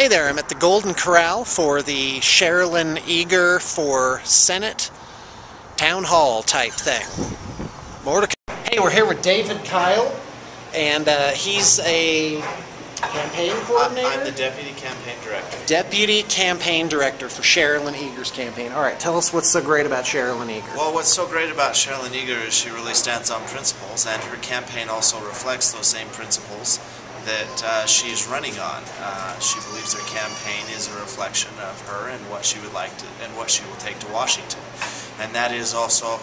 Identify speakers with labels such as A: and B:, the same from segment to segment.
A: Hey there, I'm at the Golden Corral for the Cherilyn Eagar for Senate Town Hall type thing. More to come. Hey, we're here with David Kyle, and he's a campaign coordinator?
B: I'm the Deputy Campaign Director.
A: Deputy Campaign Director for Cherilyn Eagar's campaign. All right, tell us what's so great about Cherilyn Eagar.
B: Well, what's so great about Cherilyn Eagar is she really stands on principles, and her campaign also reflects those same principles that she's running on. She believes her campaign is a reflection of her and what she would like to, and what she will take to Washington. And that is also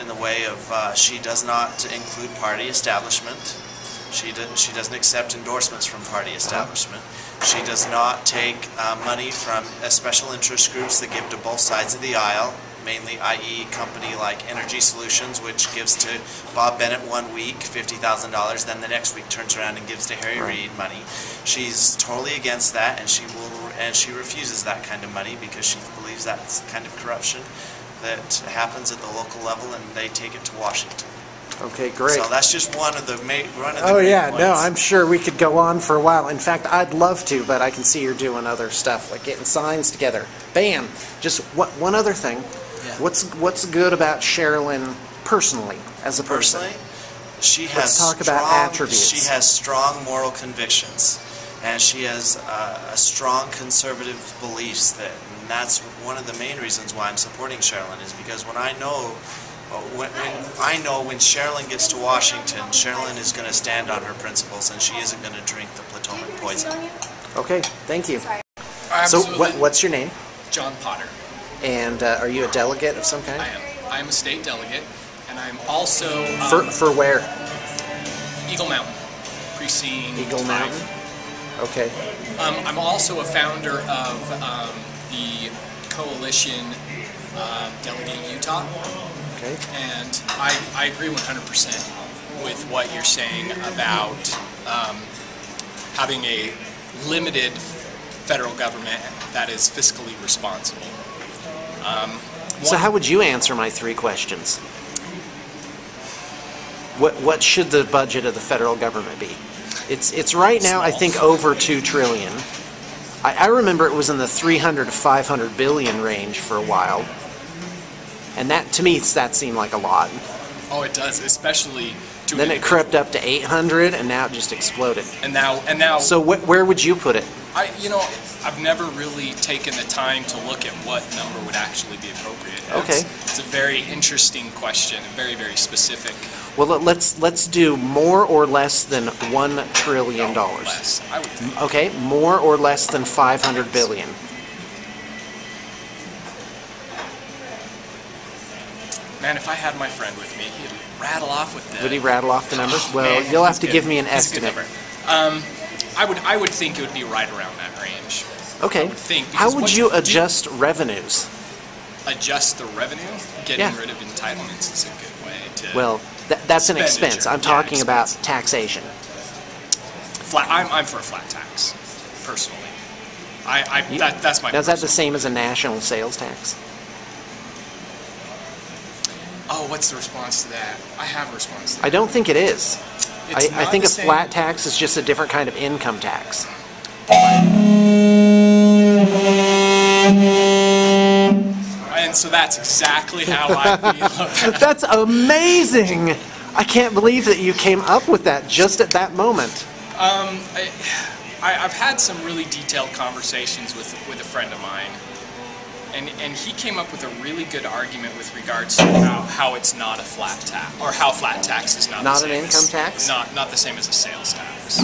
B: in the way of she does not include party establishment. She doesn't accept endorsements from party establishment. She does not take money from special interest groups that give to both sides of the aisle, mainly i.e. company like Energy Solutions, which gives to Bob Bennett 1 week $50,000, then the next week turns around and gives to Harry Reid money. She's totally against that, and she refuses that kind of money because she believes that's the kind of corruption that happens at the local level, and they take it to Washington.
A: Okay, great.
B: So that's just one of the main points.
A: No, I'm sure we could go on for a while. In fact, I'd love to, but I can see you're doing other stuff, like getting signs together. Bam! Just one other thing.
B: Yeah.
A: What's good about Cherilyn personally, as a person?
B: Personally, she has
A: Let's talk about attributes.
B: She has strong moral convictions, and she has a strong conservative beliefs. And that's one of the main reasons why I'm supporting Cherilyn, is because when I know when Cherilyn gets to Washington, Cherilyn is going to stand on her principles, and she isn't going to drink the Potomac poison.
A: Okay, thank you.
C: Absolutely.
A: So what's your name?
C: John Potter.
A: And are you a delegate of some kind?
C: I am. I am a state delegate, and I'm also
A: for where?
C: Eagle Mountain, precinct
A: Eagle
C: 5.
A: Mountain. Okay.
C: I'm also a founder of the coalition Delegate Utah.
A: Okay.
C: And I agree 100% with what you're saying about having a limited federal government that is fiscally responsible.
A: So how would you answer my 3 questions? What should the budget of the federal government be? It's right now, I think, over $2 trillion. I remember it was in the 300 to 500 billion range for a while. And that, to me, that seemed like a lot.
C: Oh, it does, especially to
A: then it crept up to 800, and now it just exploded.
C: And now.
A: So where would you put it?
C: I've never really taken the time to look at what number would actually be appropriate.
A: Okay.
C: It's a very interesting question, and very, very specific.
A: Well, let's do more or less than $1 trillion.
C: Less, I would think.
A: Okay, more or less than 500 billion.
C: Man, if I had my friend with me, he'd rattle off with that.
A: Would he rattle off the numbers? Well, you'll have to give me an estimate.
C: I would think it would be right around that range.
A: Okay. How would you adjust revenues?
C: Adjust the revenue? Getting rid of entitlements is a good way to.
A: Well, that's an expense. I'm talking about taxation.
C: I'm for a flat tax, personally. That's my.
A: Now, is that the same as a national sales tax?
C: Oh, what's the response to that? I have a response to that.
A: I don't think it is. I think a
C: same.
A: flat tax is just a different kind of income tax.
C: And so that's exactly how I feel about that.
A: That's amazing! I can't believe that you came up with that just at that moment.
C: I've had some really detailed conversations with a friend of mine. And he came up with a really good argument with regards to how it's not a flat tax, or how flat tax is not
A: an income tax?
C: Not the same as a sales tax.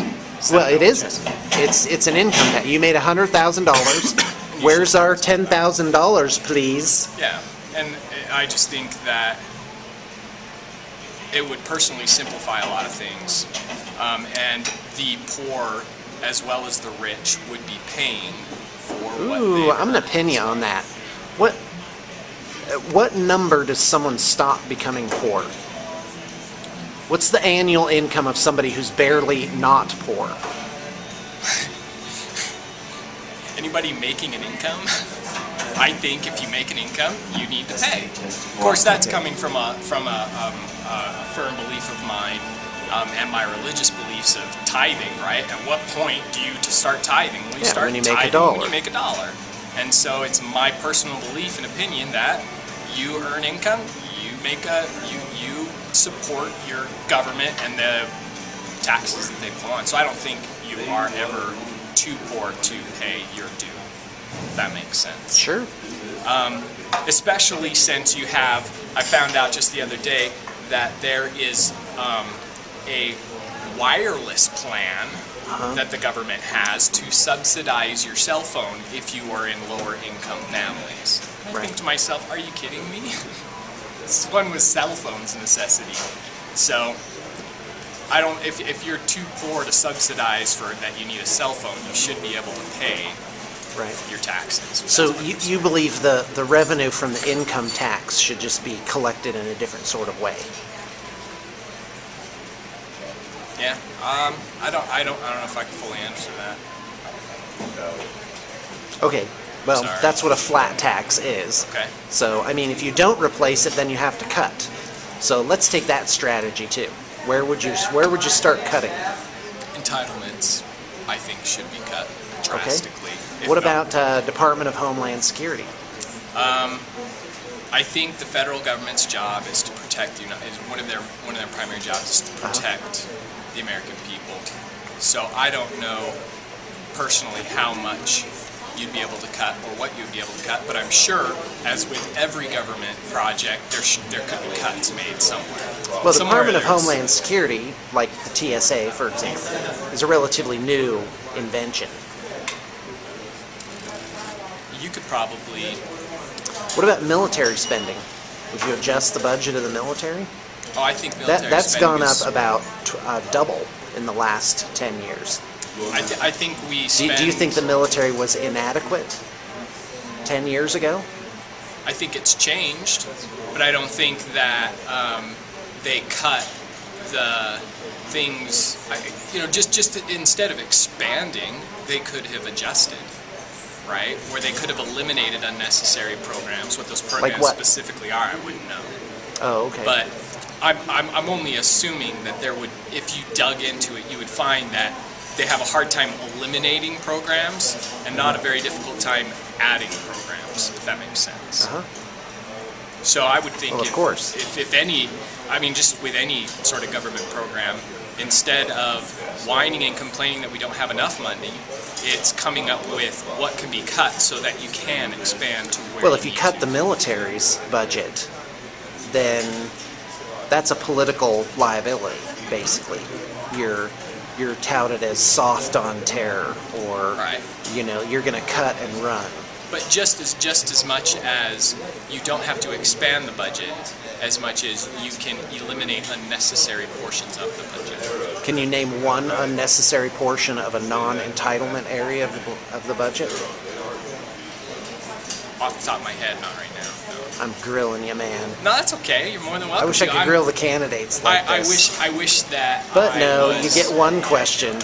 A: Well, it isn't. It's an income tax. You made $100,000. Where's our $10,000, please?
C: Yeah, and I just think that it would personally simplify a lot of things, and the poor as well as the rich would be paying for what they
A: I'm going to pin you on that. What number does someone stop becoming poor? What's the annual income of somebody who's barely not poor?
C: Anybody making an income? I think if you make an income, you need to pay. Of course, that's coming from a firm belief of mine and my religious belief beliefs of tithing, right? At what point do you to start tithing? When you start
A: when you make
C: tithing,
A: a dollar.
C: when you make a dollar. And so it's my personal belief and opinion that you earn income, you support your government and the taxes that they pull on. So I don't think you are ever too poor to pay your due. If that makes sense.
A: Sure.
C: Especially since you have, I found out just the other day that there is a wireless plan that the government has to subsidize your cell phone if you are in lower income families. And I think to myself, are you kidding me? This one with cell phones necessity. So I don't. If you're too poor to subsidize for that, you need a cell phone. You should be able to pay your taxes.
A: So you believe the revenue from the income tax should just be collected in a different sort of way?
C: Yeah. I don't know if I can fully answer that.
A: Okay. Well,
C: Sorry.
A: that's what a flat tax is.
C: Okay.
A: So, I mean, if you don't replace it, then you have to cut. So let's take that strategy too. Where would you start cutting?
C: Entitlements, I think, should be cut drastically.
A: Okay. What about Department of Homeland Security?
C: I think the federal government's job is to protect the United. One of their primary jobs is to protect the American people. So I don't know personally how much you'd be able to cut or what you'd be able to cut, but I'm sure, as with every government project, there could be cuts made somewhere.
A: Well, the Department of Homeland Security, like the TSA, for example, is a relatively new invention.
C: You could probably...
A: What about military spending? Would you adjust the budget of the military?
C: Oh, I think military
A: that's
C: spending
A: gone up about double in the last 10 years.
C: I think we spend...
A: Do you think the military was inadequate 10 years ago?
C: I think it's changed, but I don't think that they cut the things... just instead of expanding, they could have adjusted, right? Where they could have eliminated unnecessary programs. What those programs specifically are, I wouldn't know.
A: Oh, okay.
C: But I'm only assuming that there would, if you dug into it, you would find that they have a hard time eliminating programs and not a very difficult time adding programs, if that makes sense. So I would think, if any, I mean, just with any sort of government program, instead of whining and complaining that we don't have enough money, it's coming up with what can be cut so that you can expand to where.
A: Well, if you cut the military's budget, then that's a political liability, basically. You're touted as soft on terror, or you're going to cut and run.
C: But just as much as you don't have to expand the budget, as much as you can eliminate unnecessary portions of the budget.
A: Can you name one unnecessary portion of a non-entitlement area of the budget?
C: Off the top of my head, not right now. No.
A: I'm grilling you, man.
C: No, that's okay. You're more than welcome.
A: I wish I could grill the candidates like this.
C: I wish that.
A: But you get one question,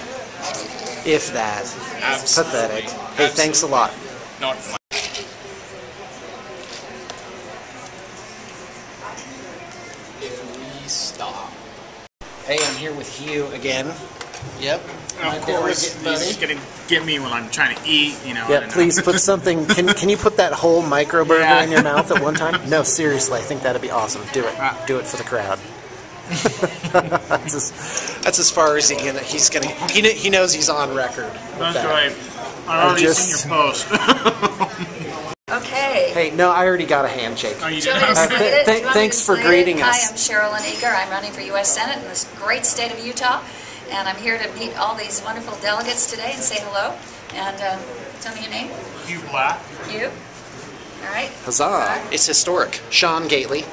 A: if that.
C: Absolutely.
A: Pathetic. Hey, thanks a lot.
C: Not if we stop.
A: Hey, I'm here with Hugh again. Yep.
D: Of course, he's gonna get me when I'm trying to eat,
A: Yeah, please put something. Can you put that whole micro burger in your mouth at one time? No, seriously, I think that'd be awesome. Do it. Do it for the crowd. That's as far as he's gonna. He knows he's on record.
D: That's right. I've already seen your post.
E: Okay.
A: Hey, no, I already got a handshake.
D: Oh, you
E: did?
A: Thanks for greeting us.
E: Hi, I'm Cherilyn Eagar. I'm running for U.S. Senate in this great state of Utah. And I'm here to meet all these wonderful delegates today and say hello. And tell me your name.
D: Hugh Black.
E: Hugh. All right.
A: Huzzah. It's historic. Sean Gately.